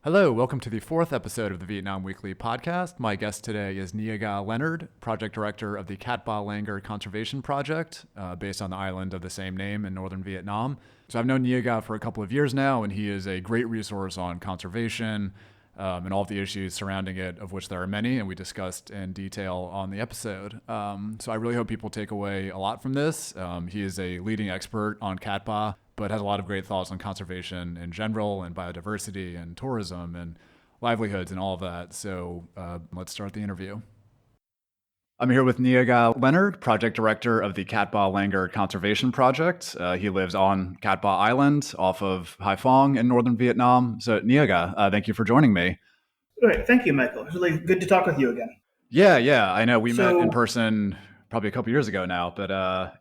Hello, welcome to the fourth episode of the Vietnam Weekly podcast. My guest today is Nha Leonard, project director of the Cat Ba Langur Conservation Project, based on the island of the same name in northern Vietnam. So I've known Nha for a couple of years now, and he is a great resource on conservation and all of the issues surrounding it, of which there are many, and we discussed in detail on the episode. So I really hope people take away a lot from this. He is a leading expert on Cat Ba, but has a lot of great thoughts on conservation in general and biodiversity and tourism and livelihoods and all of that. So let's start the interview. I'm here with Nha Leonard, project director of the Cat Ba Langur Conservation Project. He lives on Cat Ba Island off of Hai Phong in northern Vietnam. So Nha, thank you for joining me. Great. Thank you, Michael. It's really good to talk with you again. Yeah. I know we met in person probably a couple years ago now, but I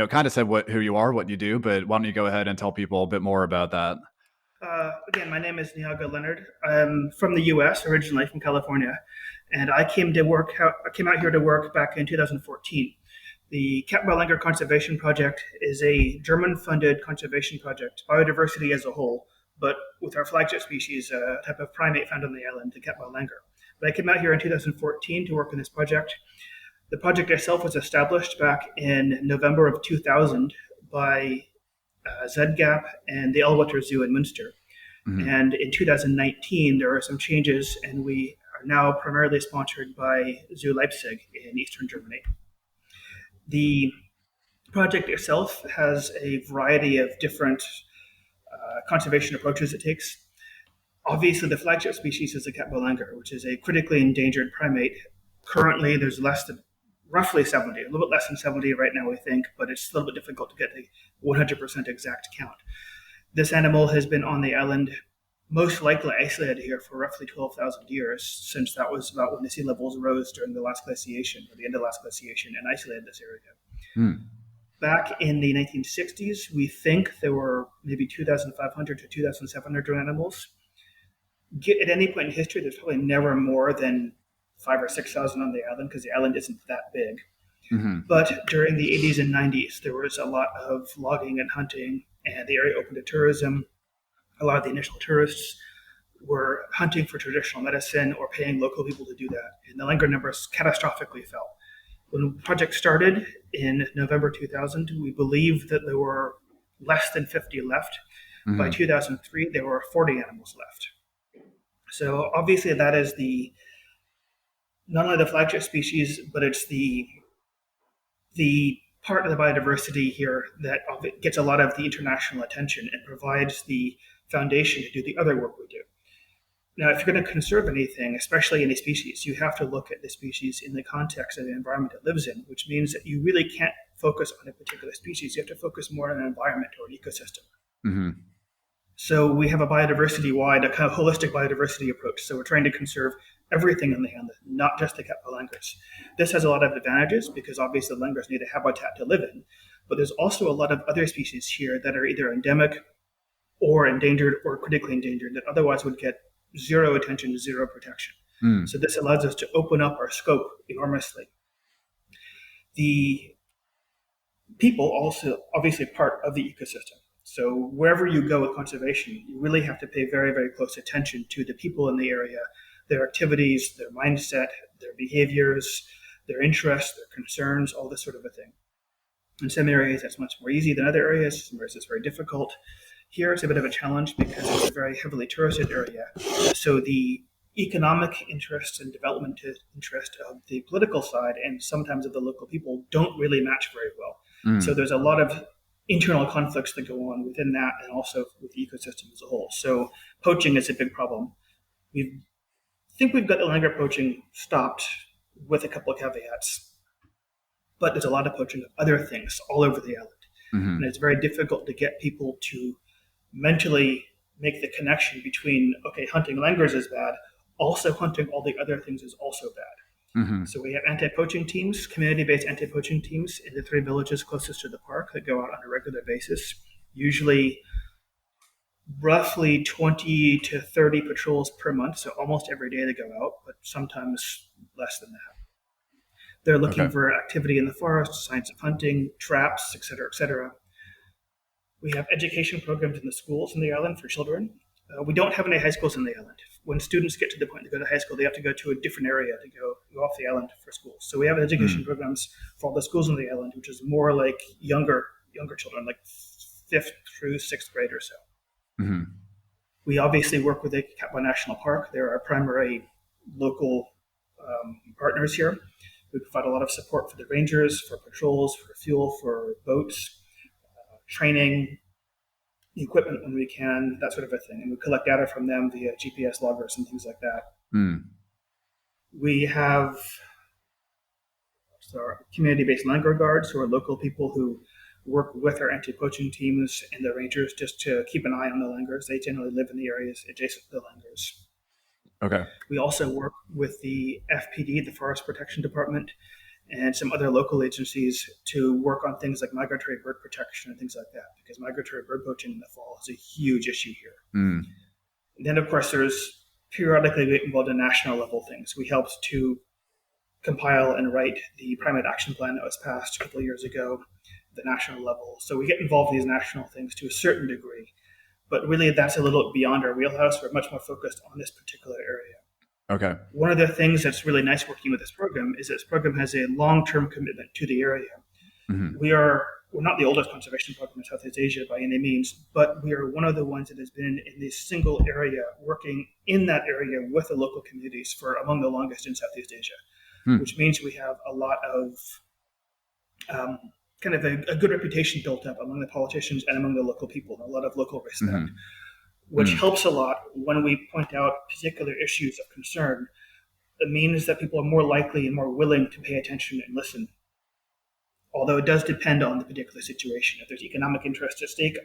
kind of said who you are, what you do, but why don't you go ahead and tell people a bit more about that? Again, my name is Nha Leonard. I'm from the U.S., originally from California, and I came out here to work back in 2014. The Cat Ba Langur Conservation Project is a German-funded conservation project, biodiversity as a whole, but with our flagship species, a type of primate found on the island, the Cat Ba Langur. But I came out here in 2014 to work on this project. The project itself was established back in November of 2000 by ZGAP and the Allwater Zoo in Münster. Mm-hmm. And in 2019, there were some changes, and we are now primarily sponsored by Zoo Leipzig in Eastern Germany. The project itself has a variety of different conservation approaches it takes. Obviously, the flagship species is the Cat Ba Langur, which is a critically endangered primate. Currently, there's roughly 70, a little bit less than 70 right now, we think, but it's a little bit difficult to get the 100% exact count. This animal has been on the island, most likely isolated here for roughly 12,000 years, since that was about when the sea levels rose during the last glaciation, or the end of the last glaciation, and isolated this area. Back in the 1960s, we think there were maybe 2,500 to 2,700 animals. At any point in history, there's probably never more than 5,000 or 6,000 on the island because the island isn't that big. Mm-hmm. But during the 80s and 90s, there was a lot of logging and hunting, and the area opened to tourism. A lot of the initial tourists were hunting for traditional medicine or paying local people to do that, and the langur numbers catastrophically fell. When the project started in November 2000, we believe that there were less than 50 left. Mm-hmm. By 2003, there were 40 animals left. So obviously that is not only the flagship species, but it's the part of the biodiversity here that gets a lot of the international attention and provides the foundation to do the other work we do. Now, if you're going to conserve anything, especially any species, you have to look at the species in the context of the environment it lives in, which means that you really can't focus on a particular species. You have to focus more on an environment or an ecosystem. Mm-hmm. So we have a biodiversity-wide, a kind of holistic biodiversity approach. So we're trying to conserve everything on the island, not just the Cat Ba langurs. This has a lot of advantages because obviously the langurs need a habitat to live in, but there's also a lot of other species here that are either endemic or endangered or critically endangered that otherwise would get zero attention, zero protection. So this allows us to open up our scope enormously. The people also obviously part of the ecosystem. So wherever you go with conservation, you really have to pay very, very close attention to the people in the area, their activities, their mindset, their behaviors, their interests, their concerns, all this sort of a thing. In some areas, that's much more easy than other areas. Some areas, it's very difficult. Here, it's a bit of a challenge because it's a very heavily touristed area. So the economic interest and development interest of the political side and sometimes of the local people don't really match very well. So there's a lot of internal conflicts that go on within that and also with the ecosystem as a whole. So poaching is a big problem. We think we've got the langur poaching stopped with a couple of caveats, but there's a lot of poaching of other things all over the island. Mm-hmm. And it's very difficult to get people to mentally make the connection between, okay, hunting langurs is bad, also hunting all the other things is also bad. Mm-hmm. So we have anti-poaching teams, community-based anti-poaching teams in the 3 villages closest to the park that go out on a regular basis, usually roughly 20 to 30 patrols per month, so almost every day they go out, but sometimes less than that. They're looking for activity in the forest, signs of hunting, traps, et cetera, et cetera. We have education programs in the schools in the island for children. We don't have any high schools on the island. When students get to the point to go to high school, they have to go to a different area to go off the island for schools. So we have education programs for all the schools on the island, which is more like younger children, like 5th through 6th grade or so. Mm-hmm. We obviously work with the Katmai National Park. They're our primary local partners here. We provide a lot of support for the rangers, for patrols, for fuel, for boats, training, equipment when we can, that sort of a thing. And we collect data from them via GPS loggers and things like that. Mm. We have our community-based langur guards, who are local people who work with our anti-poaching teams and the rangers just to keep an eye on the langurs. They generally live in the areas adjacent to the langurs. Okay. We also work with the FPD, the Forest Protection Department, and some other local agencies to work on things like migratory bird protection and things like that, because migratory bird poaching in the fall is a huge issue here. Mm. And then, of course, there's periodically we get involved in national level things. We helped to compile and write the Primate Action Plan that was passed a couple of years ago at the national level. So we get involved in these national things to a certain degree, but really that's a little beyond our wheelhouse. We're much more focused on this particular area. Okay. One of the things that's really nice working with this program is this program has a long-term commitment to the area. Mm-hmm. We're not the oldest conservation program in Southeast Asia by any means, but we are one of the ones that has been in this single area, working in that area with the local communities for among the longest in Southeast Asia, which means we have a lot of kind of a good reputation built up among the politicians and among the local people, and a lot of local respect, which helps a lot when we point out particular issues of concern. It means that people are more likely and more willing to pay attention and listen. Although it does depend on the particular situation. If there's economic interest at stake,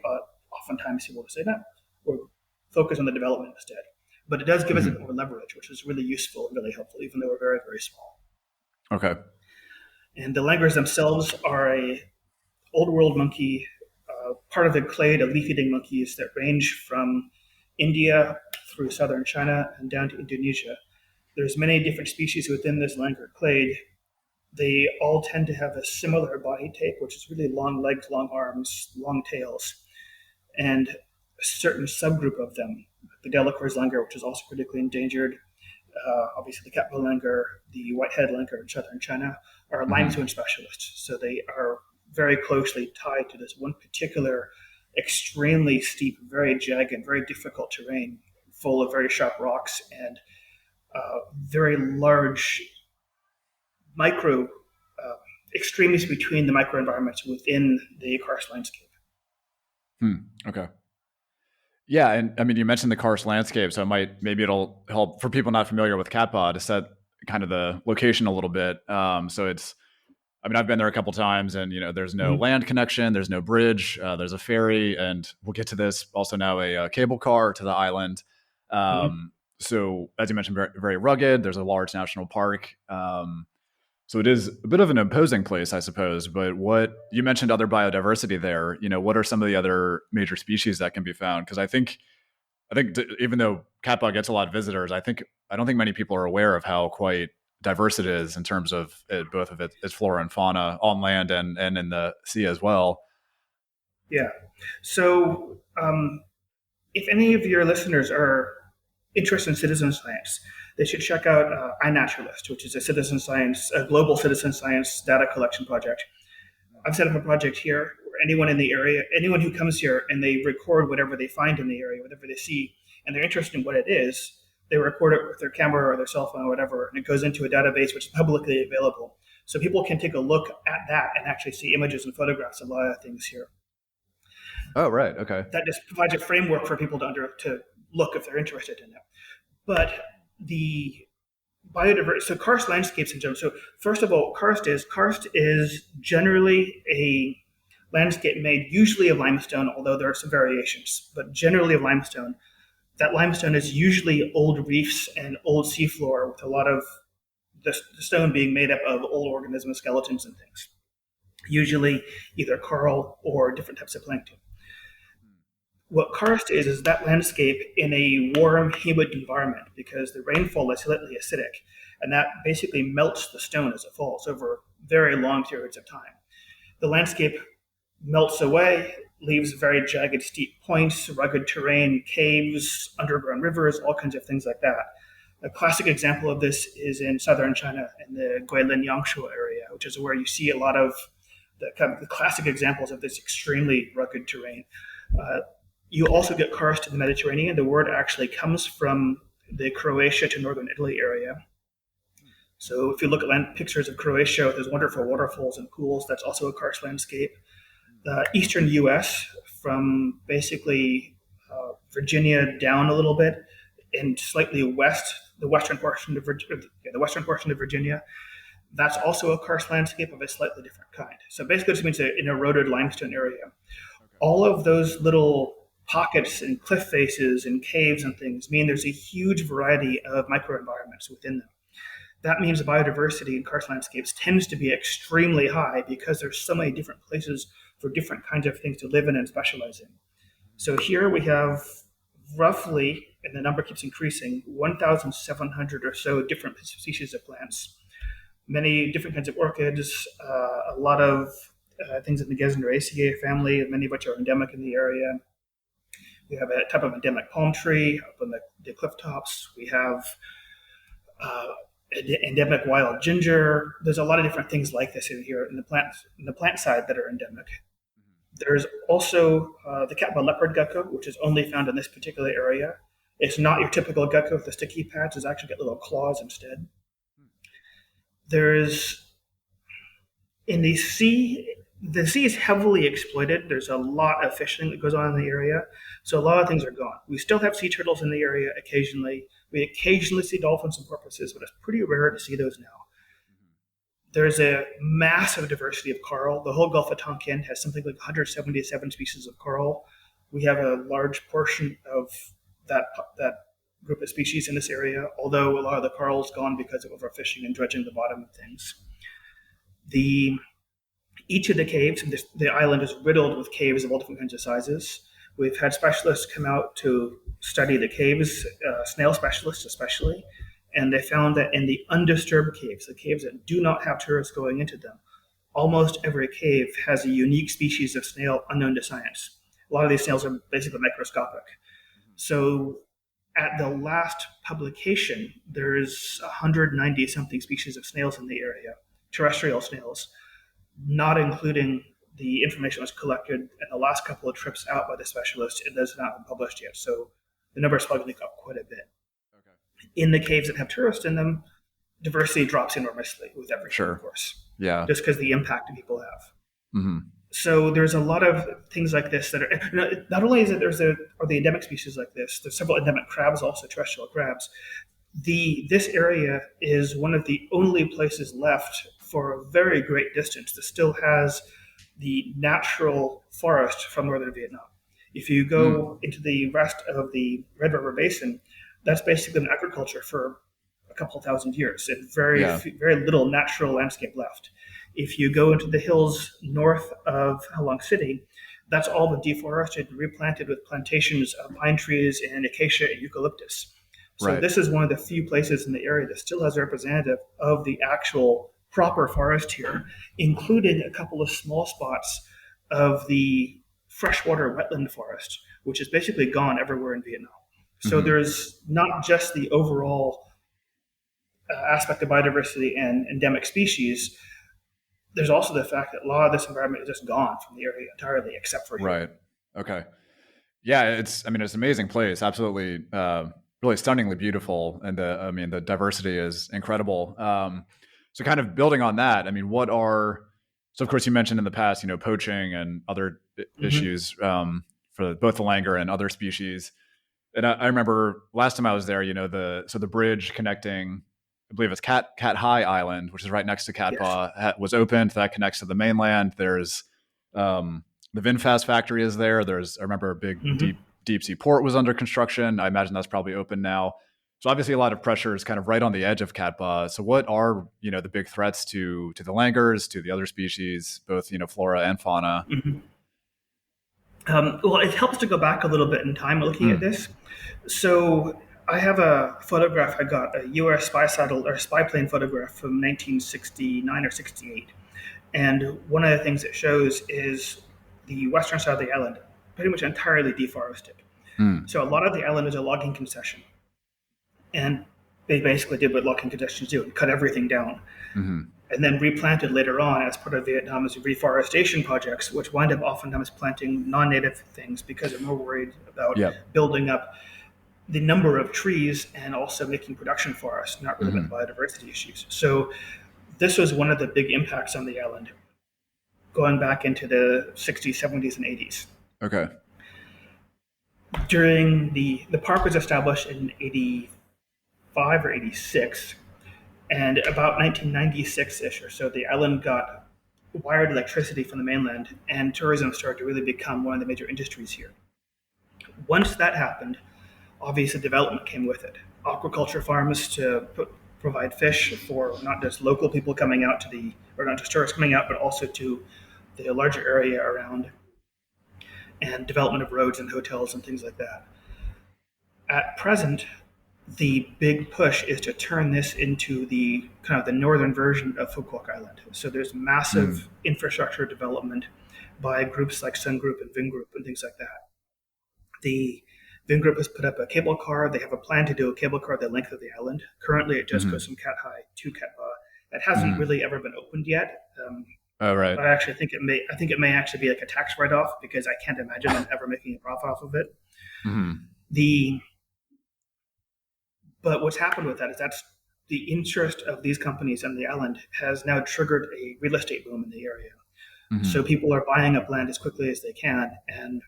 oftentimes people will say no, or focus on the development instead. But it does give us more leverage, which is really useful and really helpful, even though we're very, very small. Okay. And the langurs themselves are a old world monkey, part of the clade of leaf-eating monkeys that range from India through southern China and down to Indonesia. There's many different species within this langur clade. They all tend to have a similar body type, which is really long legs, long arms, long tails, and a certain subgroup of them, the Delacour's langur, which is also critically endangered, obviously the Katmai langur, the white-headed langur in southern China, are limestone specialists. So they are very closely tied to this one particular extremely steep, very jagged, very difficult terrain, full of very sharp rocks and very large micro extremes between the microenvironments within the karst landscape. Okay. Yeah, and I mean, you mentioned the karst landscape, so maybe it'll help for people not familiar with Katmai to set kind of the location a little bit. So it's, I mean, I've been there a couple times, and there's no land connection, there's no bridge, there's a ferry, and we'll get to this also now a cable car to the island. So as you mentioned, very, very rugged. There's a large national park. So it is a bit of an imposing place, I suppose. But what you mentioned other biodiversity there, what are some of the other major species that can be found? Because I think even though Katmai gets a lot of visitors, I don't think many people are aware of how quite diverse it is in terms of both of its flora and fauna on land and in the sea as well. Yeah. So if any of your listeners are interested in citizen science, they should check out iNaturalist, which is a global citizen science data collection project. I've set up a project here where anyone in the area, anyone who comes here and they record whatever they find in the area, whatever they see, and they're interested in what it is, they record it with their camera or their cell phone or whatever, and it goes into a database which is publicly available. So people can take a look at that and actually see images and photographs of a lot of things here. Oh, right. Okay. That just provides a framework for people to look if they're interested in it. But the biodiversity, so karst landscapes in general. So first of all, karst is generally a landscape made usually of limestone, although there are some variations, but generally of limestone. That limestone is usually old reefs and old seafloor, with a lot of the stone being made up of old organisms, skeletons, and things. Usually either coral or different types of plankton. What karst is that landscape in a warm, humid environment, because the rainfall is slightly acidic, and that basically melts the stone as it falls over very long periods of time. The landscape melts away, leaves very jagged, steep points, rugged terrain, caves, underground rivers, all kinds of things like that. A classic example of this is in southern China in the Guilin Yangshuo area, which is where you see a lot of the classic examples of this extremely rugged terrain. You also get karst in the Mediterranean. The word actually comes from the Croatia to northern Italy area. So if you look at pictures of Croatia with those wonderful waterfalls and pools, that's also a karst landscape. The eastern U.S. from basically Virginia down a little bit and slightly west, the western portion of Virginia, that's also a karst landscape of a slightly different kind. So basically, this means an eroded limestone area. Okay. All of those little pockets and cliff faces and caves and things mean there's a huge variety of microenvironments within them. That means the biodiversity in karst landscapes tends to be extremely high because there's so many different places for different kinds of things to live in and specialize in. So here we have roughly, and the number keeps increasing, 1,700 or so different species of plants. Many different kinds of orchids, a lot of things in the Gesneraceae family, many of which are endemic in the area. We have a type of endemic palm tree up on the cliff tops. We have endemic wild ginger. There's a lot of different things like this in here in the plant side that are endemic. There's also the Catball leopard gecko, which is only found in this particular area. It's not your typical gecko with the sticky pads. It's actually got little claws instead. There's in the sea is heavily exploited. There's a lot of fishing that goes on in the area. So a lot of things are gone. We still have sea turtles in the area occasionally. We occasionally see dolphins and porpoises, but it's pretty rare to see those now. There's a massive diversity of coral. The whole Gulf of Tonkin has something like 177 species of coral. We have a large portion of that group of species in this area, although a lot of the coral is gone because of overfishing and dredging the bottom of things. Each of the caves, the island is riddled with caves of all different kinds of sizes. We've had specialists come out to study the caves, snail specialists especially, and they found that in the undisturbed caves, the caves that do not have tourists going into them, almost every cave has a unique species of snail unknown to science. A lot of these snails are basically microscopic. So at the last publication, there's 190 something species of snails in the area, terrestrial snails, not including the information that was collected in the last couple of trips out by the specialists. It has not been published yet. So the number is probably up quite a bit. Okay. In the caves that have tourists in them, diversity drops enormously with everything, of course. Yeah. Just because the impact that people have. Mm-hmm. So there's a lot of things like this that are, not only is it are the endemic species like this, there's several endemic crabs, also terrestrial crabs. This area is one of the only places left for a very great distance that still has the natural forest from northern Vietnam. If you go into the rest of the Red River Basin, that's basically an agriculture for a couple thousand years and very little natural landscape left. If you go into the hills north of Halong City, that's all been deforested and replanted with plantations of pine trees and acacia and eucalyptus. So This is one of the few places in the area that still has a representative of the actual proper forest here, including a couple of small spots of the freshwater wetland forest, which is basically gone everywhere in Vietnam. So there's not just the overall aspect of biodiversity and endemic species. There's also the fact that a lot of this environment is just gone from the area entirely, except for here. Right. Okay. Yeah, it's an amazing place. Absolutely, really stunningly beautiful, and the diversity is incredible. So kind of building on that, so of course you mentioned in the past, poaching and other issues for both the langur and other species. And I remember last time I was there, the bridge connecting, I believe it's Cat High Island, which is right next to Cat Ba, was opened. That connects to the mainland. There's the VinFast factory is there. I remember a big deep sea port was under construction. I imagine that's probably open now. So obviously a lot of pressure is kind of right on the edge of Cat Ba. So what are, the big threats to the langurs, to the other species, both, flora and fauna? Well, it helps to go back a little bit in time looking at this. So I have a photograph I got, a U.S. spy plane photograph from 1969 or 68. And one of the things it shows is the western side of the island pretty much entirely deforested. Mm. So a lot of the island is a logging concession, and they basically did what logging concessions do: cut everything down, Hmm. and then replanted later on as part of Vietnam's reforestation projects, which wind up oftentimes planting non-native things because they're more worried about Yep. building up the number of trees and also making production forests, not really about Hmm. biodiversity issues. So this was one of the big impacts on the island, going back into the 60s, 70s, and 80s. Okay. During the park was established in 85 or 86, and about 1996-ish or so, the island got wired electricity from the mainland, and tourism started to really become one of the major industries here. Once that happened, obviously development came with it. Aquaculture farms to provide fish for not just local people coming out to the, or not just tourists coming out, but also to the larger area around, and development of roads and hotels and things like that. At present, the big push is to turn this into the kind of the northern version of Phu Quoc Island. So there's massive infrastructure development by groups like Sun Group and Ving Group and things like that. The Ving Group has put up a cable car. They have a plan to do a cable car the length of the island. Currently, it just goes from Cat High to Cat Ba. That hasn't really ever been opened yet. Oh, right. I actually think it may. I think it may actually be like a tax write-off because I can't imagine them ever making a profit off of it. Hmm. But what's happened with that is that's the interest of these companies on the island has now triggered a real estate boom in the area. Hmm. So people are buying up land as quickly as they can and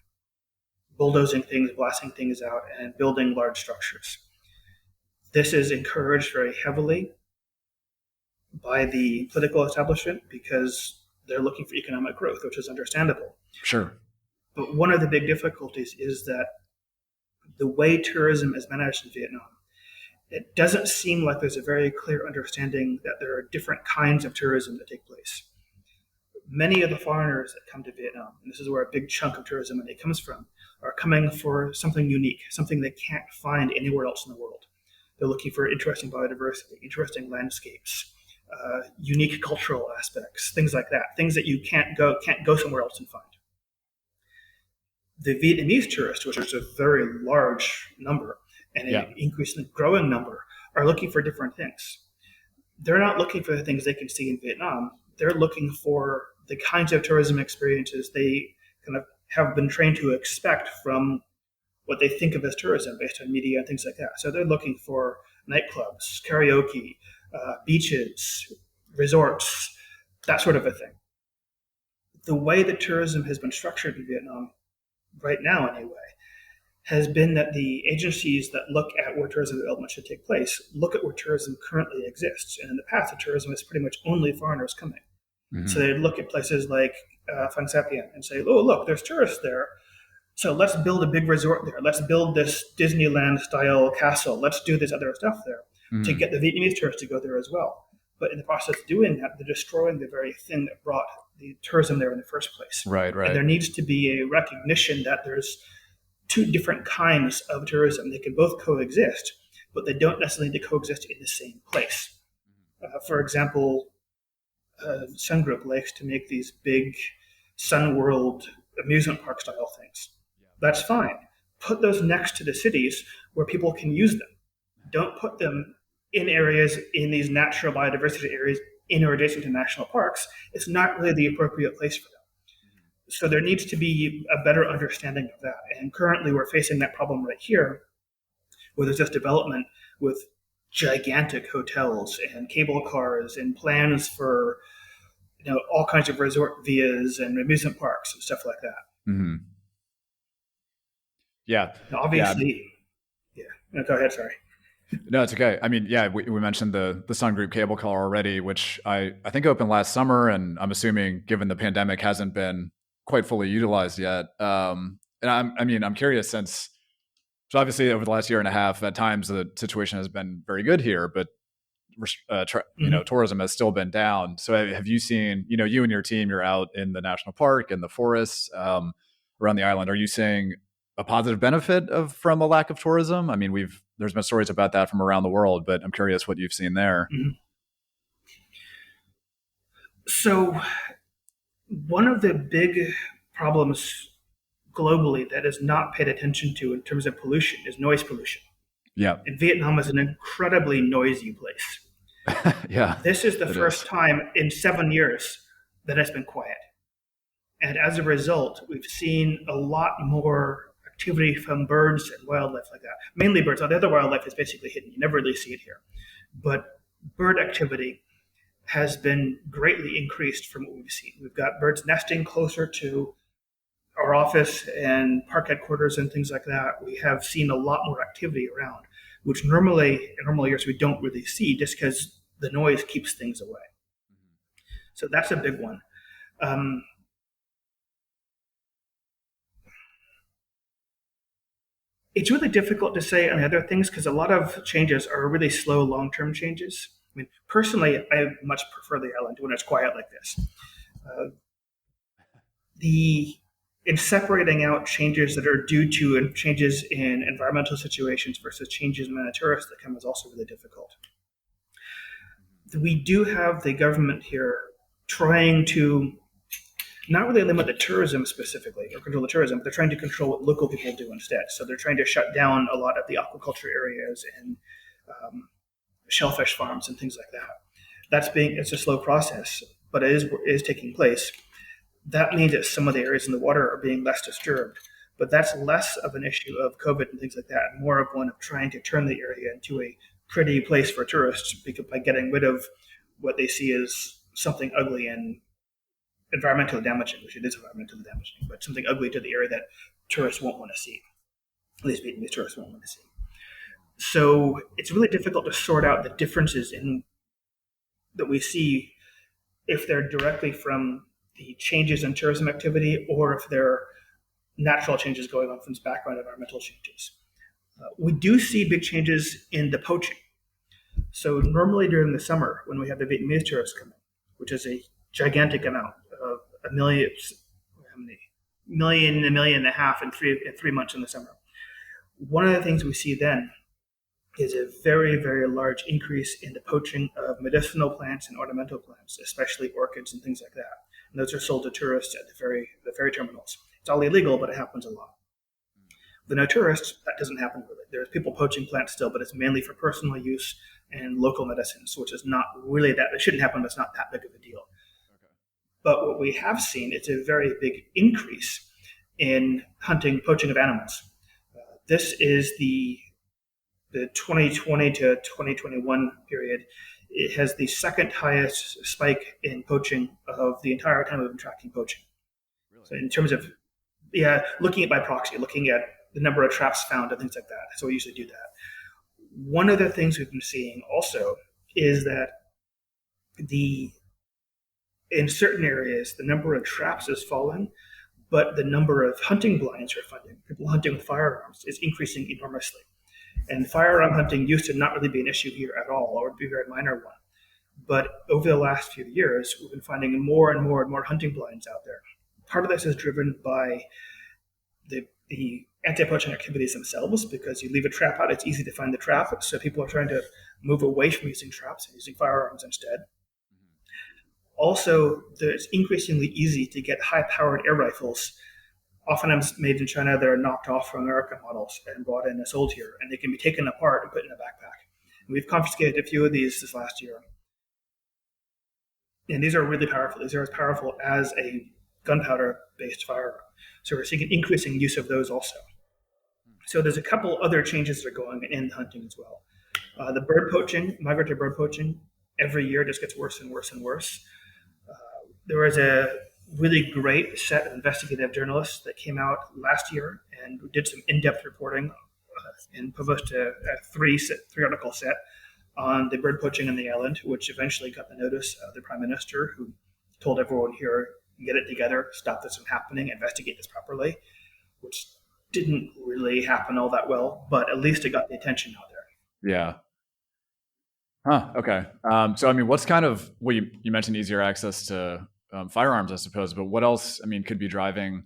bulldozing things, blasting things out, and building large structures. This is encouraged very heavily by the political establishment because they're looking for economic growth, which is understandable. Sure. But one of the big difficulties is that the way tourism is managed in Vietnam, it doesn't seem like there's a very clear understanding that there are different kinds of tourism that take place. Many of the foreigners that come to Vietnam, and this is where a big chunk of tourism money comes from, are coming for something unique, something they can't find anywhere else in the world. They're looking for interesting biodiversity, interesting landscapes, unique cultural aspects, things like that, things that you can't go somewhere else and find. The Vietnamese tourists, which is a very large number and an increasingly growing number, are looking for different things. They're not looking for the things they can see in Vietnam. They're looking for the kinds of tourism experiences they kind of have been trained to expect from what they think of as tourism based on media and things like that. So they're looking for nightclubs, karaoke, beaches, resorts, that sort of a thing. The way that tourism has been structured in Vietnam, right now anyway, has been that the agencies that look at where tourism development should take place look at where tourism currently exists. And in the past, the tourism is pretty much only foreigners coming. Mm-hmm. So they'd look at places like Phang Sapien and say, oh, look, there's tourists there. So let's build a big resort there. Let's build this Disneyland-style castle. Let's do this other stuff there to get the Vietnamese tourists to go there as well. But in the process of doing that, they're destroying the very thing that brought the tourism there in the first place. Right. And there needs to be a recognition that there's two different kinds of tourism. They can both coexist, but they don't necessarily need to coexist in the same place. For example, Sun Group likes to make these big Sun World amusement park style things. That's fine. Put those next to the cities where people can use them. Don't put them in areas, in these natural biodiversity areas in or adjacent to national parks. It's not really the appropriate place for them. So there needs to be a better understanding of that. And currently we're facing that problem right here, where there's this development with gigantic hotels and cable cars and plans for all kinds of resort villas and amusement parks and stuff like that. Mm-hmm. Yeah. Now, obviously, No, go ahead, sorry. No, it's okay. I mean, we mentioned the Sun Group cable car already, which I think opened last summer, and I'm assuming, given the pandemic, hasn't been quite fully utilized yet. And I'm curious, since so obviously over the last year and a half, at times the situation has been very good here, but tourism has still been down. So have you seen, you and your team, you're out in the national park and the forests around the island. Are you seeing a positive benefit from a lack of tourism? I mean, there's been stories about that from around the world, but I'm curious what you've seen there. Mm-hmm. So one of the big problems globally that is not paid attention to in terms of pollution is noise pollution. Yeah. And Vietnam is an incredibly noisy place. Yeah. This is the It first is. time in 7 years that it's been quiet. And as a result, we've seen a lot more activity from birds and wildlife like that. Mainly birds. The other wildlife is basically hidden. You never really see it here. But bird activity has been greatly increased from what we've seen. We've got birds nesting closer to our office and park headquarters and things like that. We have seen a lot more activity around, which normally in normal years we don't really see just because the noise keeps things away. So that's a big one. It's really difficult to say on the other things because a lot of changes are really slow long-term changes. I mean, personally, I much prefer the island when it's quiet like this. The in separating out changes that are due to changes in environmental situations versus changes in the tourists that come is also really difficult. We do have the government here trying to not really limit the tourism specifically or control the tourism, but they're trying to control what local people do instead. So they're trying to shut down a lot of the aquaculture areas and shellfish farms and things like that. It's a slow process, but it is taking place. That means that some of the areas in the water are being less disturbed, but that's less of an issue of COVID and things like that, and more of one of trying to turn the area into a pretty place for tourists by getting rid of what they see as something ugly and environmentally damaging, which it is environmentally damaging, but something ugly to the area that tourists won't want to see. At least Vietnamese tourists won't want to see. So it's really difficult to sort out the differences that we see if they're directly from the changes in tourism activity or if they're natural changes going on from background environmental changes. We do see big changes in the poaching. So normally during the summer, when we have the Vietnamese tourists come in, which is a gigantic amount of a million and a half in 3 months in the summer. One of the things we see then is a very, very large increase in the poaching of medicinal plants and ornamental plants, especially orchids and things like that. And those are sold to tourists at the ferry terminals. It's all illegal, but it happens a lot. The no tourists, that doesn't happen really. There's people poaching plants still, but it's mainly for personal use and local medicines, which is not really that. It shouldn't happen, but it's not that big of a deal. Okay. But what we have seen is a very big increase in poaching of animals. This is the 2020 to 2021 period. It has the second highest spike in poaching of the entire time we've been tracking poaching. Really? So in terms of, looking at by proxy, looking at the number of traps found and things like that. So we usually do that. One of the things we've been seeing also is that in certain areas, the number of traps is falling, but the number of hunting blinds we're finding, people hunting with firearms, is increasing enormously. And firearm hunting used to not really be an issue here at all, or be a very minor one. But over the last few years, we've been finding more and more and more hunting blinds out there. Part of this is driven by the anti-poaching activities themselves, because you leave a trap out, it's easy to find the trap. So people are trying to move away from using traps and using firearms instead. Also, it's increasingly easy to get high-powered air rifles, oftentimes made in China. They're knocked off from American models and brought in and sold here, and they can be taken apart and put in a backpack. And we've confiscated a few of these this last year. And these are really powerful. These are as powerful as a gunpowder-based firearm. So we're seeing an increasing use of those also. So there's a couple other changes that are going in hunting as well. The bird poaching, migratory bird poaching, every year just gets worse and worse and worse. There was a really great set of investigative journalists that came out last year and did some in-depth reporting and published a three-article set on the bird poaching on the island, which eventually got the notice of the Prime Minister, who told everyone here, get it together, stop this from happening, investigate this properly, which didn't really happen all that well, but at least it got the attention out there. Yeah. Huh. Okay. So, I mean, what's kind of, well, you mentioned easier access to firearms, I suppose, but what else, I mean, could be driving,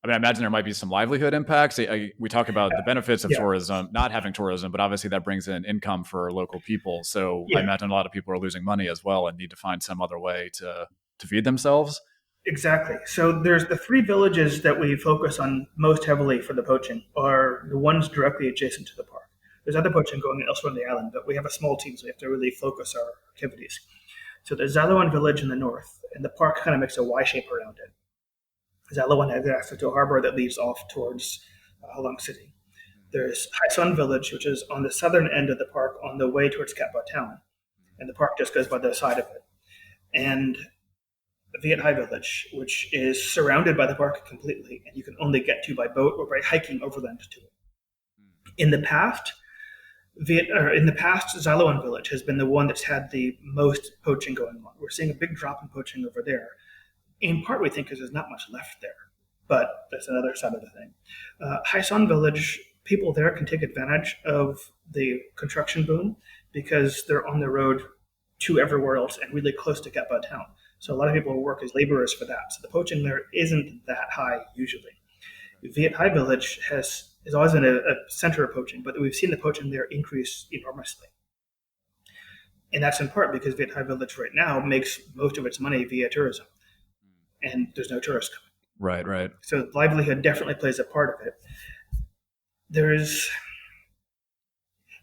I mean, I imagine there might be some livelihood impacts. We talk about the benefits of tourism, not having tourism, but obviously that brings in income for local people. So I imagine a lot of people are losing money as well and need to find some other way to feed themselves. Exactly. So there's the three villages that we focus on most heavily for the poaching are the ones directly adjacent to the park. There's other poaching going on elsewhere on the island, but we have a small team, so we have to really focus our activities. So there's Zalawan village in the north, and the park kind of makes a Y shape around it. Zalawan has access to a harbor that leads off towards Halong City. There's Haisun village, which is on the southern end of the park on the way towards Katba town, and the park just goes by the side of it. And Viet Hai village, which is surrounded by the park completely, and you can only get to by boat or by hiking overland to it. In the past, Zalawan village has been the one that's had the most poaching going on. We're seeing a big drop in poaching over there. In part, we think because there's not much left there, but that's another side of the thing. Haisan village, people there can take advantage of the construction boom because they're on the road to everywhere else and really close to Katba town. So a lot of people work as laborers for that. So the poaching there isn't that high usually. Viet Hai village has always been a center of poaching, but we've seen the poaching there increase enormously. And that's in part because Viet Hai village right now makes most of its money via tourism, and there's no tourists coming. Right, right. So livelihood definitely plays a part of it.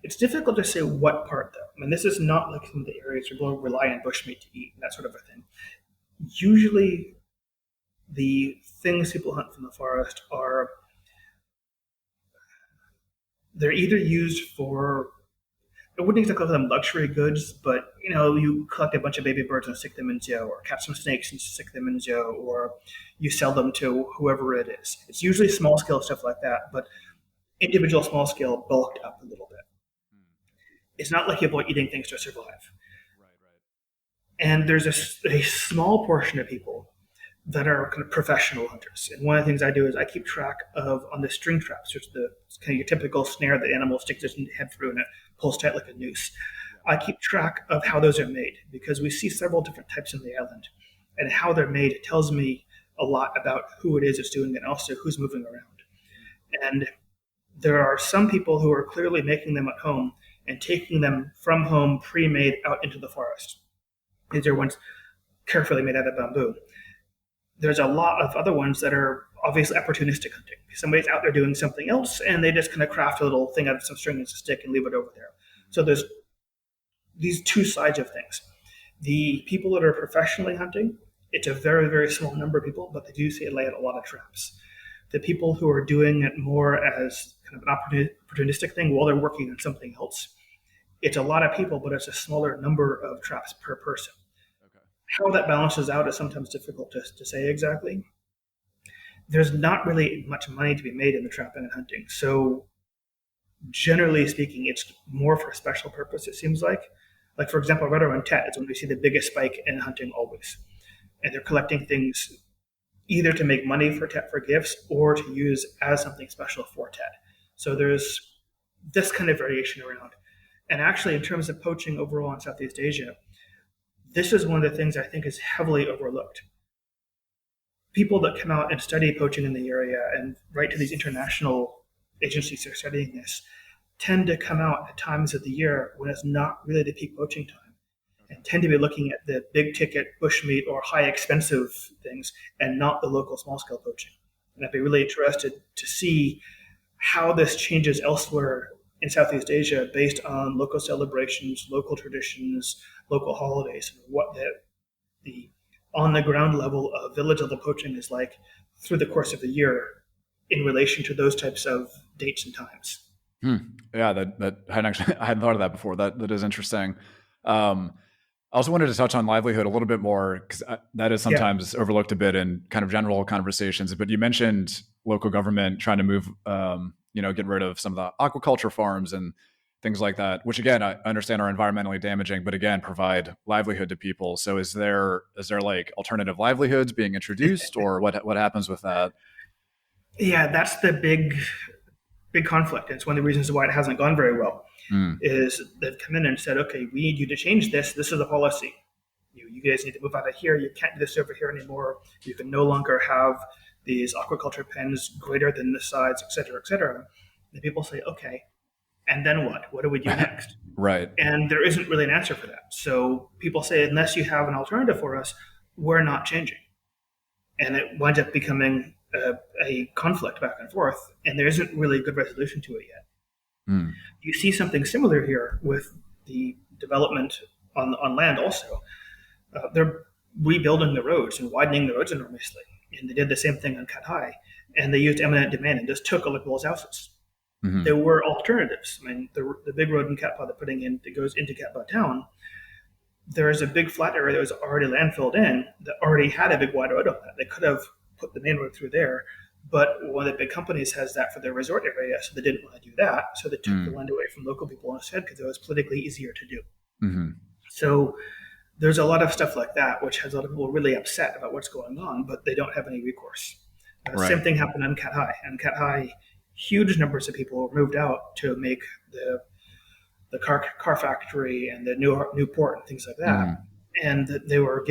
It's difficult to say what part though. I mean, this is not like some of the areas where people rely on bushmeat to eat and that sort of a thing. Usually, the things people hunt from the forest they're either used for, I wouldn't exactly call them luxury goods, but you collect a bunch of baby birds and stick them in zoo, or catch some snakes and stick them in zoo, or you sell them to whoever it is. It's usually small scale stuff like that, but individual small scale bulked up a little bit. It's not like people are eating things to survive. And there's a small portion of people that are kind of professional hunters. And one of the things I do is I keep track of on the string traps, which is the kind of your typical snare that the animal sticks its head through and it pulls tight like a noose. I keep track of how those are made because we see several different types in the island. And how they're made tells me a lot about who it is that's doing it and also who's moving around. And there are some people who are clearly making them at home and taking them from home pre-made out into the forest. These are ones carefully made out of bamboo. There's a lot of other ones that are obviously opportunistic hunting. Somebody's out there doing something else and they just kind of craft a little thing out of some string and a stick and leave it over there. So there's these two sides of things. The people that are professionally hunting, it's a very, very small number of people, but they do lay out a lot of traps. The people who are doing it more as kind of an opportunistic thing while they're working on something else, it's a lot of people, but it's a smaller number of traps per person. How that balances out is sometimes difficult to say exactly. There's not really much money to be made in the trapping and hunting. So generally speaking, it's more for a special purpose, it seems like. Like, for example, right around Tet is when we see the biggest spike in hunting always. And they're collecting things either to make money for Tet for gifts or to use as something special for Tet. So there's this kind of variation around. And actually, in terms of poaching overall in Southeast Asia, this is one of the things I think is heavily overlooked. People that come out and study poaching in the area and write to these international agencies that are studying this tend to come out at times of the year when it's not really the peak poaching time and tend to be looking at the big ticket bushmeat or high expensive things and not the local small scale poaching. And I'd be really interested to see how this changes elsewhere in Southeast Asia based on local celebrations, local traditions, local holidays, and what the on the ground level of village level poaching is like through the course of the year in relation to those types of dates and times. Yeah, that I hadn't thought of that before. That is interesting. I also wanted to touch on livelihood a little bit more because that is sometimes overlooked a bit in kind of general conversations. But you mentioned local government trying to move, get rid of some of the aquaculture farms and things like that, which again, I understand are environmentally damaging, but again, provide livelihood to people. So is there like alternative livelihoods being introduced or what happens with that? Yeah, that's the big conflict. It's one of the reasons why it hasn't gone very well. Is they've come in and said, okay, we need you to change this. This is a policy. You guys need to move out of here. You can't do this over here anymore. You can no longer have these aquaculture pens greater than this size, et cetera, et cetera. And people say, okay, and then what? What do we do next? Right. And there isn't really an answer for that. So people say, unless you have an alternative for us, we're not changing. and it winds up becoming a conflict back and forth, and there isn't really a good resolution to it yet. Mm. You see something similar here with the development on land also. They're rebuilding the roads and widening the roads enormously, and they did the same thing on Cat High, and they used eminent domain and just took all the people's houses. Mm-hmm. There were alternatives. I mean, the big road in Cat Ba they're putting in that goes into Cat Ba town, there is a big flat area that was already land filled in that already had a big wide road on that. They could have put the main road through there, but one of the big companies has that for their resort area, so they didn't want to do that. So they took the land away from local people instead because it was politically easier to do. Mm-hmm. So there's a lot of stuff like that, which has a lot of people really upset about what's going on, but they don't have any recourse. Right. Same thing happened on Cat High. On Cat High, huge numbers of people moved out to make the car factory and the new port and things like that. And they were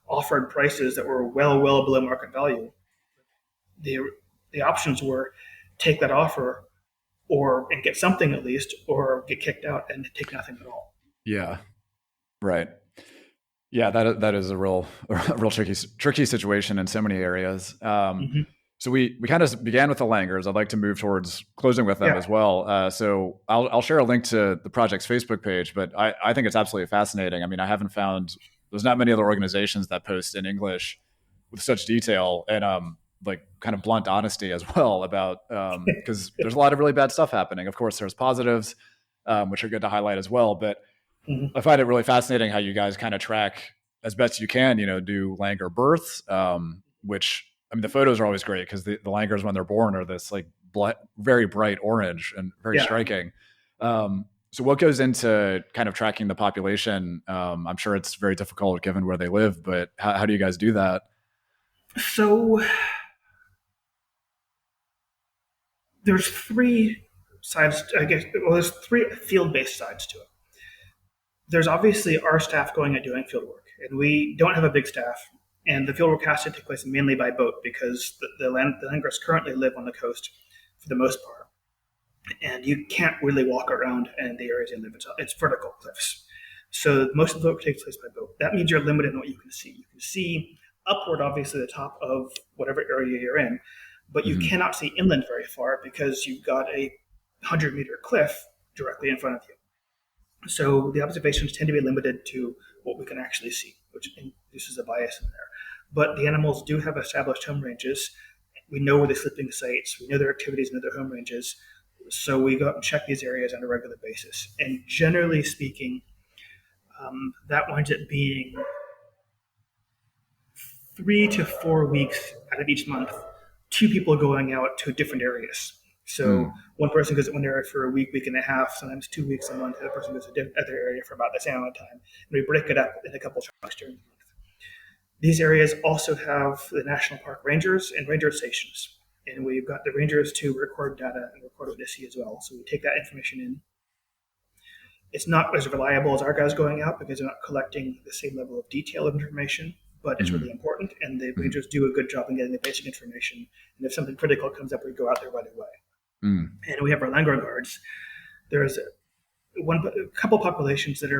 offered prices that were well below market value. The options were take that offer and get something at least, or get kicked out and take nothing at all. Yeah. Right. Yeah, that is a real tricky situation in so many areas. So we kind of began with the langurs. I'd like to move towards closing with them as well. So I'll share a link to the project's Facebook page, but I think it's absolutely fascinating. I mean, I haven't found there's not many other organizations that post in English with such detail and like kind of blunt honesty as well about because there's a lot of really bad stuff happening. Of course, there's positives, which are good to highlight as well, but I find it really fascinating how you guys kind of track as best you can, do langur births, which, I mean, the photos are always great because the langurs when they're born are this like very bright orange and very striking. So what goes into kind of tracking the population? I'm sure it's very difficult given where they live, but how do you guys do that? So there's three sides, I guess. Well, there's three field-based sides to it. There's obviously our staff going and doing field work, and we don't have a big staff. And the field work has to take place mainly by boat because the langurs currently live on the coast for the most part. And you can't really walk around in the areas they live in. It's vertical cliffs. So most of the work takes place by boat. That means you're limited in what you can see. You can see upward, obviously, the top of whatever area you're in, but you cannot see inland very far because you've got a 100-meter cliff directly in front of you. So the observations tend to be limited to what we can actually see, which induces a bias in there. But the animals do have established home ranges. We know where they're sleeping sites. We know their activities in their home ranges. So we go out and check these areas on a regular basis. And generally speaking, that winds up being 3 to 4 weeks out of each month, 2 people going out to different areas. So one person goes to one area for a week and a half, sometimes 2 weeks a month. The other person goes to the other area for about the same amount of time. And we break it up in a couple of tracks during the month. These areas also have the national park rangers and ranger stations. And we've got the rangers to record data and record what they see as well. So we take that information in. It's not as reliable as our guys going out because they're not collecting the same level of detail of information, but it's really important. And the rangers do a good job in getting the basic information. And if something critical comes up, we go out there right away. And we have our langur guards. There's a couple populations that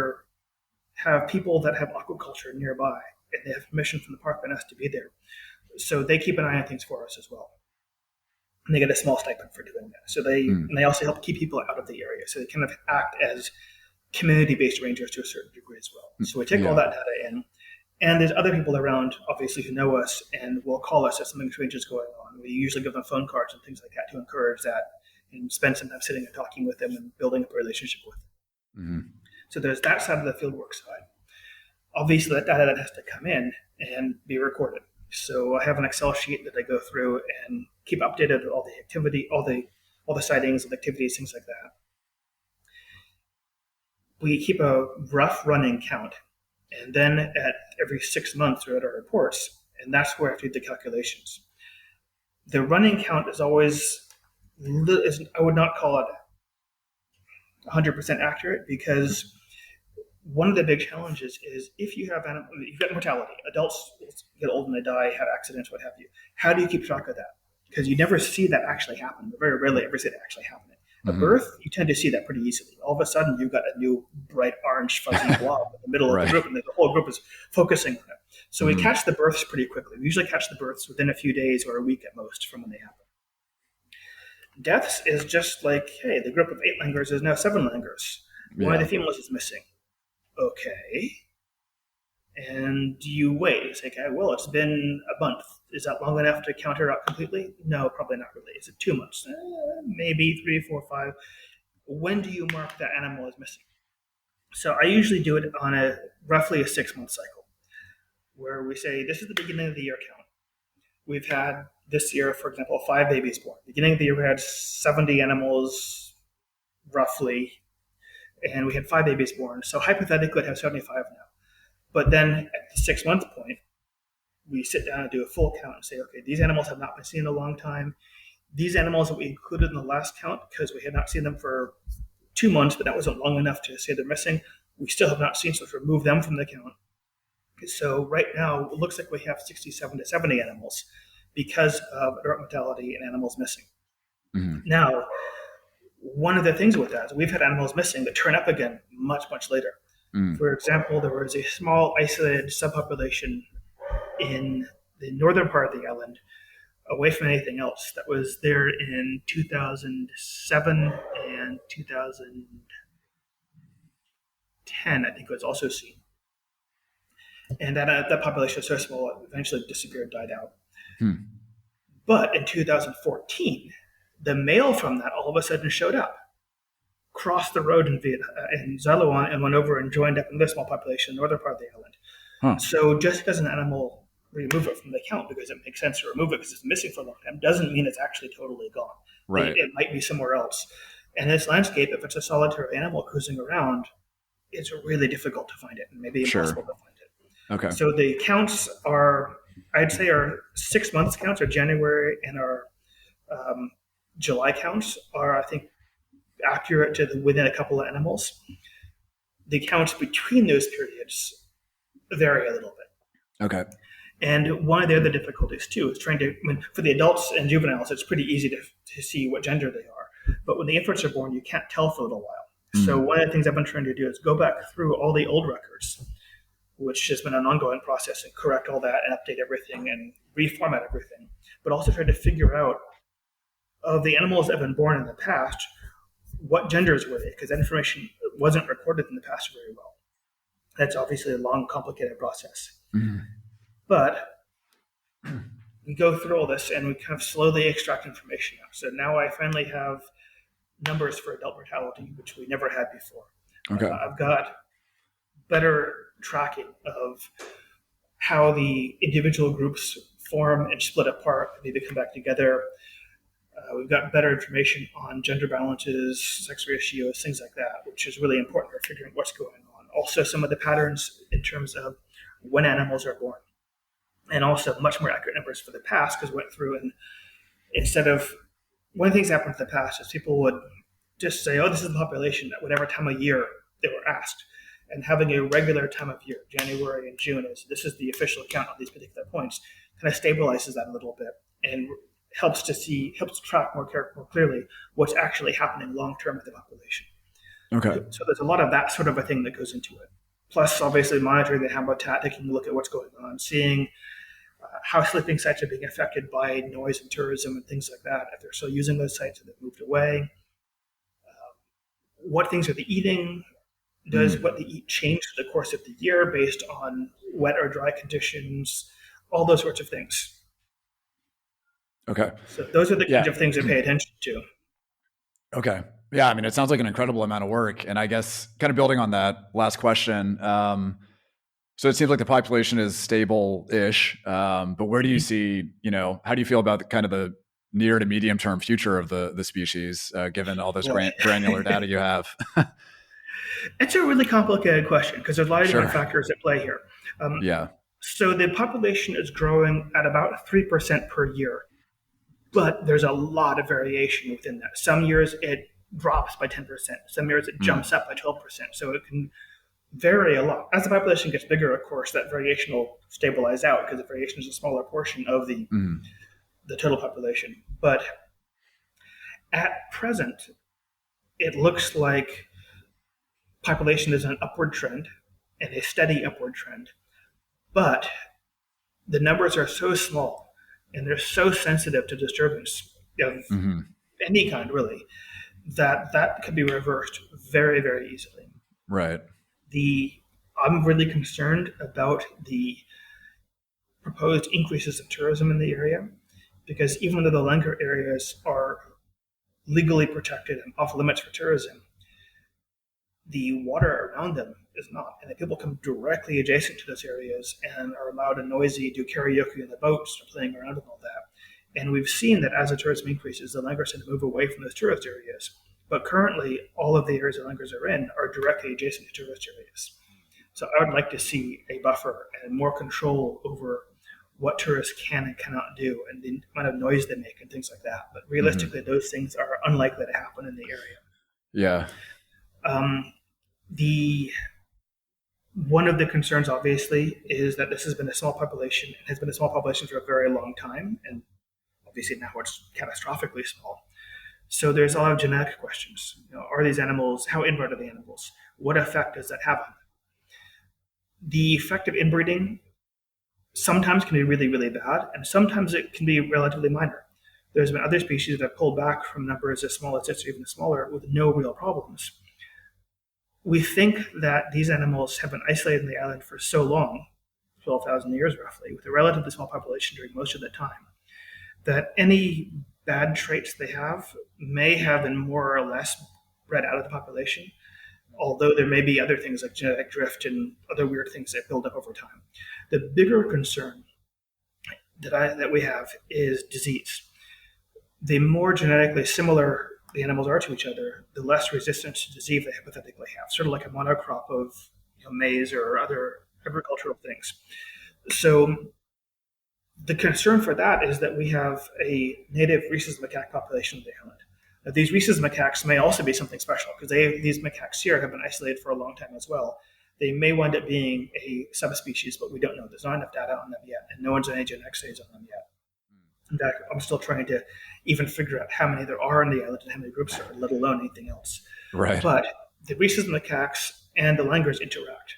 have people that have aquaculture nearby, and they have permission from the park and us to be there. So they keep an eye on things for us as well. And they get a small stipend for doing that. So they also help keep people out of the area. So they kind of act as community-based rangers to a certain degree as well. So we take all that data in. And there's other people around, obviously, who know us and will call us if something strange is going on. We usually give them phone cards and things like that to encourage that and spend some time sitting and talking with them and building up a relationship with them. So there's that side of the fieldwork side. Obviously, that data that has to come in and be recorded. So I have an Excel sheet that I go through and keep updated with all the activity, all the sightings, and activities, things like that. We keep a rough running count. And then at every 6 months, we read our reports, and that's where I have to do the calculations. The running count is always, I would not call it 100% accurate because one of the big challenges is if you have you've got mortality, adults get old and they die, have accidents, what have you. How do you keep track of that? Because you never see that actually happen. Very rarely ever see that actually happen. At birth, you tend to see that pretty easily. All of a sudden, you've got a new bright orange fuzzy blob in the middle of the group, and the whole group is focusing on it. So we catch the births pretty quickly. We usually catch the births within a few days or a week at most from when they happen. Deaths is just like, hey, the group of 8 langurs is now 7 langurs. One of the females is missing. Okay. And you wait. It's like, well, it's been a month. Is that long enough to count her out completely? No, probably not really. Is it 2 months? Maybe 3, 4, 5. When do you mark that animal as missing? So I usually do it on roughly a 6-month cycle, where we say this is the beginning of the year count. We've had this year, for example, 5 babies born. Beginning of the year, we had 70 animals, roughly, and we had 5 babies born. So hypothetically, I'd have 75 now. But then at the 6-month point, we sit down and do a full count and say, okay, these animals have not been seen in a long time. These animals that we included in the last count, because we had not seen them for 2 months, but that wasn't long enough to say they're missing, we still have not seen, so let's remove them from the count. So right now, it looks like we have 67 to 70 animals because of adult mortality and animals missing. Now, one of the things with that is we've had animals missing that turn up again much, much later. For example, there was a small isolated subpopulation in the northern part of the island, away from anything else, that was there in 2007 and 2010, I think it was also seen. And that population was so small, it eventually disappeared, died out. But in 2014, the male from that all of a sudden showed up, crossed the road in Zailuan, and went over and joined up in this small population in the northern part of the island. So just because an animal remove it from the count because it makes sense to remove it because it's missing for a long time doesn't mean it's actually totally gone. Right. It might be somewhere else. And this landscape, if it's a solitary animal cruising around, it's really difficult to find it and maybe impossible to find it. Okay. So the counts are, I'd say our 6 months counts are January, and our July counts are, I think, accurate to within a couple of animals. The counts between those periods vary a little bit. Okay. And one of the other difficulties, too, is trying to, for the adults and juveniles, it's pretty easy to see what gender they are. But when the infants are born, you can't tell for a little while. So one of the things I've been trying to do is go back through all the old records, which has been an ongoing process, and correct all that and update everything and reformat everything. But also try to figure out, of the animals that have been born in the past, what genders were they? Because that information wasn't recorded in the past very well. That's obviously a long, complicated process. But we go through all this and we kind of slowly extract information out. So now I finally have numbers for adult mortality, which we never had before. Okay. I've got better tracking of how the individual groups form and split apart, maybe come back together. We've got better information on gender balances, sex ratios, things like that, which is really important for figuring what's going on. Also, some of the patterns in terms of when animals are born. And also much more accurate numbers for the past, because we went through and instead of, one of the things that happened in the past is people would just say, oh, this is the population at whatever time of year they were asked. And having a regular time of year, January and June, this is the official count on these particular points, kind of stabilizes that a little bit and helps to track more clearly what's actually happening long-term with the population. Okay. So there's a lot of that sort of a thing that goes into it. Plus, obviously, monitoring the habitat, taking a look at what's going on, seeing how sleeping sites are being affected by noise and tourism and things like that. If they're still using those sites, have they moved away? What things are they eating? Does what they eat change through the course of the year based on wet or dry conditions? All those sorts of things. Okay. So those are the kinds of things to pay attention to. Okay. Yeah. I mean, it sounds like an incredible amount of work. And I guess kind of building on that last question. So it seems like the population is stable-ish, but where do you see, how do you feel about the near to medium term future of the species, given all this granular data you have? It's a really complicated question because there's a lot of different factors at play here. So the population is growing at about 3% per year, but there's a lot of variation within that. Some years it drops by 10%. Some years it jumps up by 12%. So it can vary a lot. As the population gets bigger, of course, that variation will stabilize out because the variation is a smaller portion of the total population. But at present, it looks like population is an upward trend and a steady upward trend. But the numbers are so small and they're so sensitive to disturbance of Hmm. any kind, really, that that can be reversed very, very easily. Right. The I'm really concerned about the proposed increases of tourism in the area because even though the langur areas are legally protected and off limits for tourism, the water around them is not. And the people come directly adjacent to those areas and are loud and noisy, do karaoke in the boats, start playing around and all that. And we've seen that as the tourism increases, the langurs tend to move away from those tourist areas. But currently, all of the areas the langurs are in are directly adjacent to tourist areas. So I would like to see a buffer and more control over what tourists can and cannot do and the amount of noise they make and things like that. But Hmm. realistically, those things are unlikely to happen in the area. Yeah. Um, the One of the concerns, obviously, is that this has been a small population and has been a small population for a very long time, and obviously now it's catastrophically small. So there's a lot of genetic questions. Are these animals? How inbred are the animals? What effect does that have on them? The effect of inbreeding sometimes can be really, really bad, and sometimes it can be relatively minor. There's been other species that have pulled back from numbers as small as this or even smaller with no real problems. We think that these animals have been isolated in the island for so long, 12,000 years roughly, with a relatively small population during most of the time, that any bad traits they have may have been more or less bred out of the population, although there may be other things like genetic drift and other weird things that build up over time. The bigger concern that we have is disease. The more genetically similar the animals are to each other, the less resistance to disease they hypothetically have, sort of like a monocrop of maize or other agricultural things. So the concern for that is that we have a native rhesus macaque population of the island. Now, these rhesus macaques may also be something special because these macaques here have been isolated for a long time as well. They may wind up being a subspecies, but we don't know. There's not enough data on them yet, and no one's done any genetic studies on them yet. In fact, I'm still trying to even figure out how many there are in the island and how many groups there are, let alone anything else. Right. But the rhesus macaques and the langurs interact.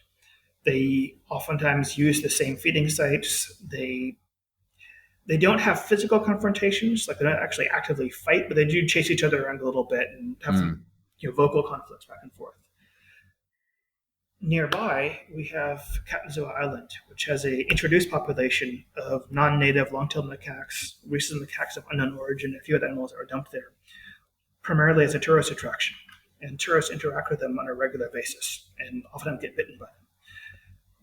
They oftentimes use the same feeding sites. They don't have physical confrontations, like they don't actually actively fight, but they do chase each other around a little bit and have some vocal conflicts back and forth. Nearby, we have Katanzua Island, which has an introduced population of non-native long-tailed macaques, rhesus macaques of unknown origin, and a few other animals that are dumped there, primarily as a tourist attraction. And tourists interact with them on a regular basis and often get bitten by them.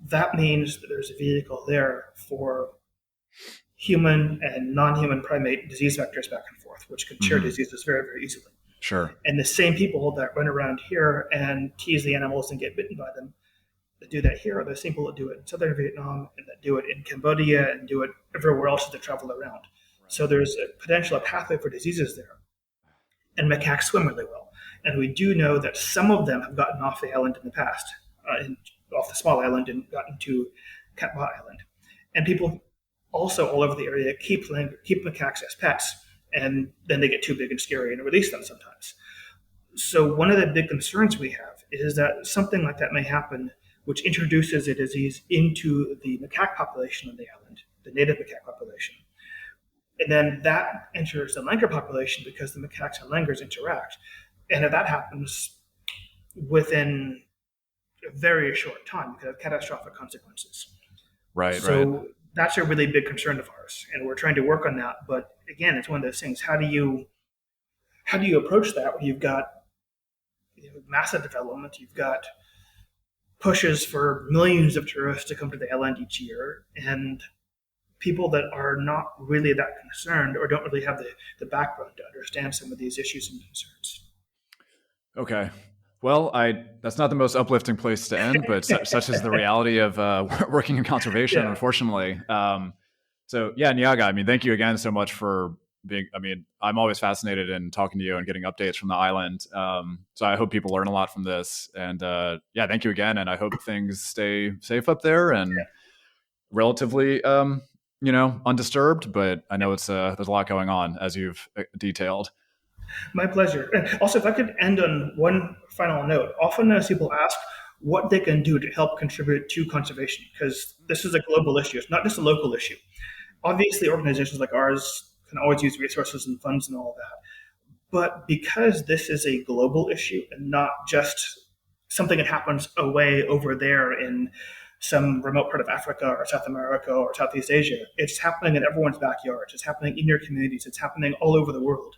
That means that there's a vehicle there for human and non-human primate disease vectors back and forth, which can share diseases very, very easily. Sure. And the same people that run around here and tease the animals and get bitten by them, that do that here are the same people that do it in southern Vietnam and that do it in Cambodia and do it everywhere else that they travel around. Right. So there's a potential pathway for diseases there. And macaques swim really well. And we do know that some of them have gotten off the island in the past, off the small island and gotten to Cat Ba Island. And people also all over the area keep macaques as pets, and then they get too big and scary and release them sometimes. So one of the big concerns we have is that something like that may happen, which introduces a disease into the macaque population on the island, the native macaque population. And then that enters the langur population because the macaques and langurs interact. And if that happens within a very short time, it could have catastrophic consequences. Right. That's a really big concern of ours, and we're trying to work on that. But again, it's one of those things. How do you approach that when you've got massive development? You've got pushes for millions of tourists to come to the island each year, and people that are not really that concerned or don't really have the background to understand some of these issues and concerns. Okay. Well, that's not the most uplifting place to end, but such is the reality of working in conservation, unfortunately. So yeah, Nyaga, I mean, thank you again so much for being, I mean, I'm always fascinated in talking to you and getting updates from the island. So I hope people learn a lot from this. And yeah, thank you again. And I hope things stay safe up there and relatively, undisturbed, but I know there's a lot going on as you've detailed. My pleasure. And also, if I could end on one final note, often as people ask, what they can do to help contribute to conservation, because this is a global issue. It's not just a local issue. Obviously, organizations like ours can always use resources and funds and all that. But because this is a global issue and not just something that happens away over there in some remote part of Africa or South America or Southeast Asia, it's happening in everyone's backyards. It's happening in your communities. It's happening all over the world.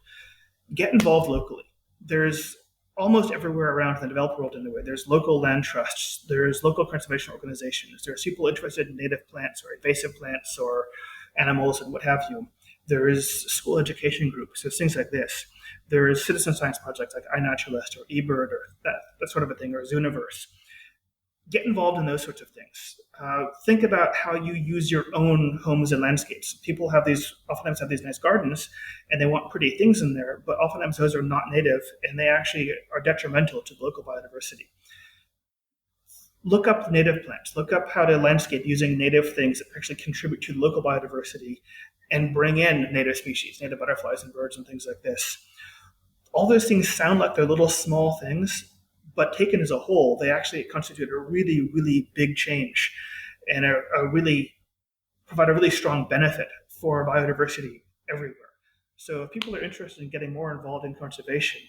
Get involved locally. There's almost everywhere around in the developed world anyway. There's local land trusts. There's local conservation organizations. There's people interested in native plants or invasive plants or animals and what have you. There is school education groups. There's things like this. There is citizen science projects like iNaturalist or eBird or that sort of a thing, or Zooniverse. Get involved in those sorts of things. Think about how you use your own homes and landscapes. People oftentimes have these nice gardens, and they want pretty things in there, but oftentimes those are not native, and they actually are detrimental to local biodiversity. Look up native plants. Look up how to landscape using native things that actually contribute to local biodiversity, and bring in native species, native butterflies and birds and things like this. All those things sound like they're little small things, but taken as a whole, they actually constitute a really, really big change and provide a really strong benefit for biodiversity everywhere. So if people are interested in getting more involved in conservation,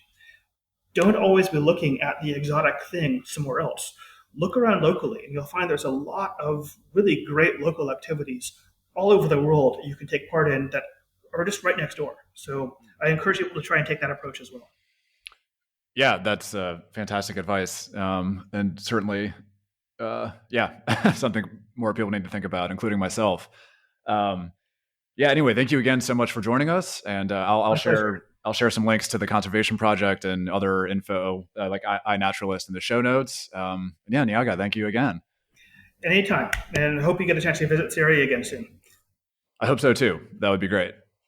don't always be looking at the exotic thing somewhere else. Look around locally, and you'll find there's a lot of really great local activities all over the world that you can take part in that are just right next door. So I encourage people to try and take that approach as well. Yeah, that's fantastic advice. And certainly, something more people need to think about, including myself. Anyway, thank you again so much for joining us. And I'll share some links to the conservation project and other info like iNaturalist in the show notes. Niaga, thank you again. Anytime. And hope you get a chance to visit Syria again soon. I hope so too. That would be great.